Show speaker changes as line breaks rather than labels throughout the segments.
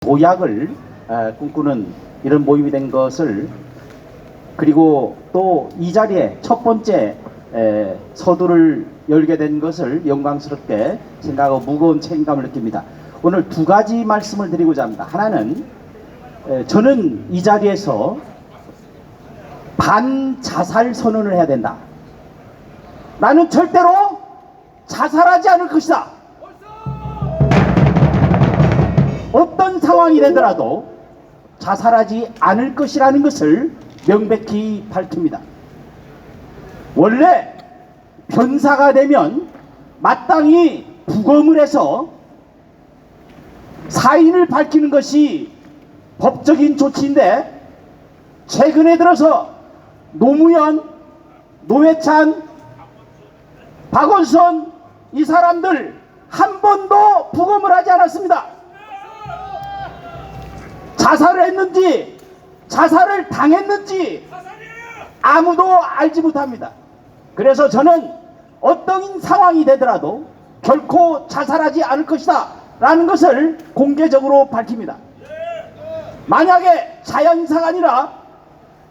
도약을 꿈꾸는 이런 모임이 된 것을, 그리고 또 이 자리에 첫 번째 서두를 열게 된 것을 영광스럽게 생각하고 무거운 책임감을 느낍니다. 오늘 두 가지 말씀을 드리고자 합니다. 하나는 저는 이 자리에서 반자살 선언을 해야 된다. 나는 절대로 자살하지 않을 것이다. 어떤 상황이 되더라도 자살하지 않을 것이라는 것을 명백히 밝힙니다. 원래 변사가 되면 마땅히 부검을 해서 사인을 밝히는 것이 법적인 조치인데, 최근에 들어서 노무현, 노회찬, 박원순 이 사람들 한 번도 부검을 하지 않았습니다. 자살을 했는지 자살을 당했는지 아무도 알지 못합니다. 그래서 저는 어떤 상황이 되더라도 결코 자살하지 않을 것이다 라는 것을 공개적으로 밝힙니다. 만약에 자연사가 아니라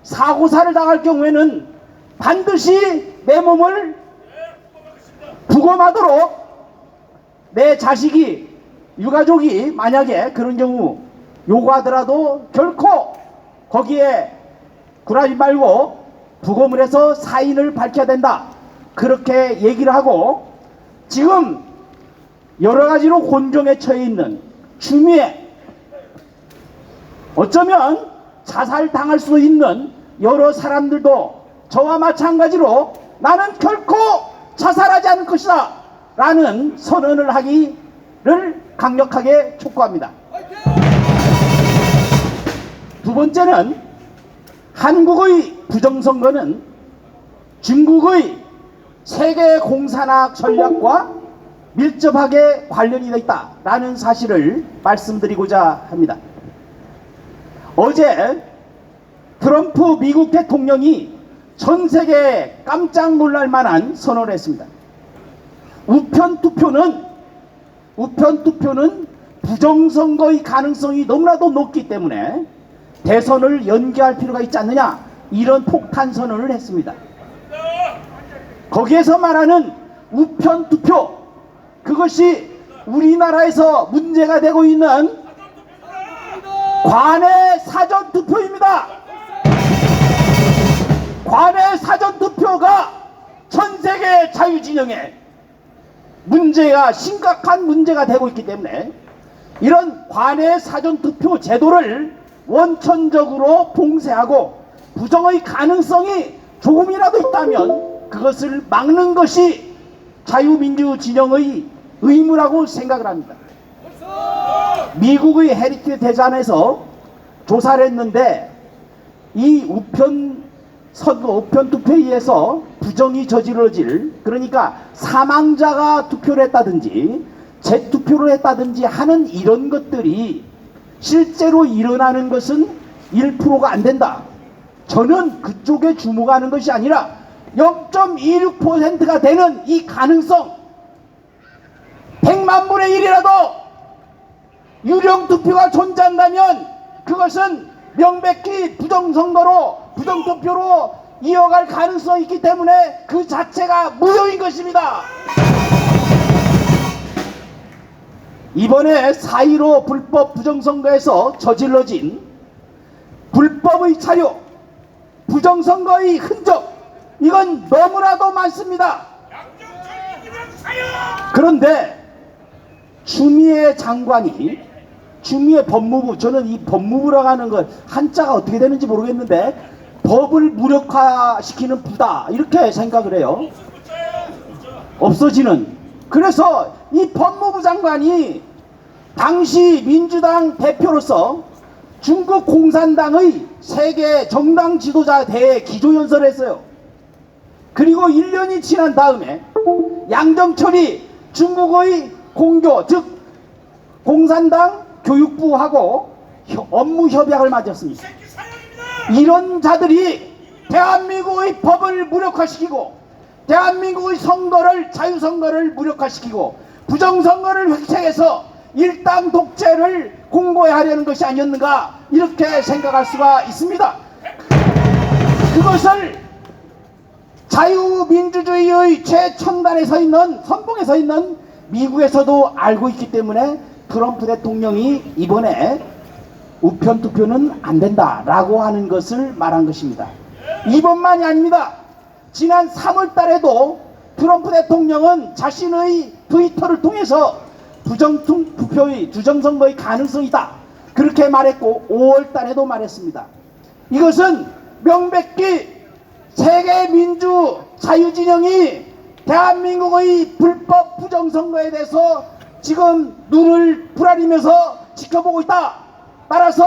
사고사를 당할 경우에는 반드시 내 몸을 부검하도록, 내 자식이, 유가족이 만약에 그런 경우 요구하더라도 결코 거기에 굴하지 말고 부검을 해서 사인을 밝혀야 된다, 그렇게 얘기를 하고, 지금 여러 가지로 곤경에 처해 있는 추미애, 어쩌면 자살당할 수 있는 여러 사람들도 저와 마찬가지로 나는 결코 자살하지 않을 것이다 라는 선언을 하기를 강력하게 촉구합니다. 두 번째는, 한국의 부정선거는 중국의 세계 공산학 전략과 밀접하게 관련이 되어 있다라는 사실을 말씀드리고자 합니다. 어제 트럼프 미국 대통령이 전 세계에 깜짝 놀랄 만한 선언을 했습니다. 우편 투표는 부정선거의 가능성이 너무나도 높기 때문에 대선을 연기할 필요가 있지 않느냐, 이런 폭탄 선언을 했습니다. 거기에서 말하는 우편 투표, 그것이 우리나라에서 문제가 되고 있는 관외 사전 투표입니다. 관외 사전 투표가 전 세계 자유진영에 문제가, 심각한 문제가 되고 있기 때문에 이런 관외 사전 투표 제도를 원천적으로 봉쇄하고 부정의 가능성이 조금이라도 있다면 그것을 막는 것이 자유민주 진영의 의무라고 생각을 합니다. 미국의 헤리티지 대전에서 조사를 했는데, 이 우편 투표에 의해서 부정이 저지러질, 그러니까 사망자가 투표를 했다든지 재투표를 했다든지 하는 이런 것들이 실제로 일어나는 것은 1%가 안 된다. 저는 그쪽에 주목하는 것이 아니라 0.26%가 되는 이 가능성, 100만 분의 1이라도 유령투표가 존재한다면 그것은 명백히 부정투표로 이어갈 가능성이 있기 때문에 그 자체가 무효인 것입니다. 이번에 4.15 불법 부정선거에서 저질러진 불법의 자료, 부정선거의 흔적, 이건 너무나도 많습니다. 그런데 추미애 장관이, 추미애 법무부, 저는 이 법무부라고 하는 것 한자가 어떻게 되는지 모르겠는데 법을 무력화시키는 부다, 이렇게 생각을 해요. 없어지는. 그래서 이 법무부 장관이 당시 민주당 대표로서 중국 공산당의 세계 정당 지도자 대회 기조연설을 했어요. 그리고 1년이 지난 다음에 양정철이 중국의 공교, 즉 공산당 교육부하고 업무 협약을 맺었습니다. 이런 자들이 대한민국의 법을 무력화시키고 대한민국의 선거를, 자유선거를 무력화시키고 부정선거를 획책해서 일당 독재를 공고히 하려는 것이 아니었는가 이렇게 생각할 수가 있습니다. 그것을 자유민주주의의 최첨단에 서 있는 선봉에 서 있는 미국에서도 알고 있기 때문에 트럼프 대통령이 이번에 우편 투표는 안 된다라고 하는 것을 말한 것입니다. 이번만이 아닙니다. 지난 3월 달에도 트럼프 대통령은 자신의 트위터를 통해서 부정투표의 주정선거의 가능성이 있다 그렇게 말했고 5월 달에도 말했습니다. 이것은 명백히 세계 민주 자유진영이 대한민국의 불법 부정선거에 대해서 지금 눈을 부라리면서 지켜보고 있다. 따라서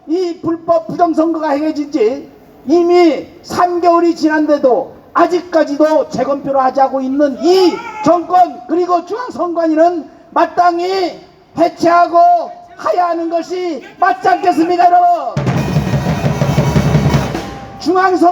이 불법 부정선거가 행해진 지 이미 3개월이 지난데도 아직까지도 재검표를 하지 않고 있는 이 정권 그리고 중앙선관위는 마땅히 해체하고 하야하는 것이 맞지 않겠습니까, 여러분? 중앙선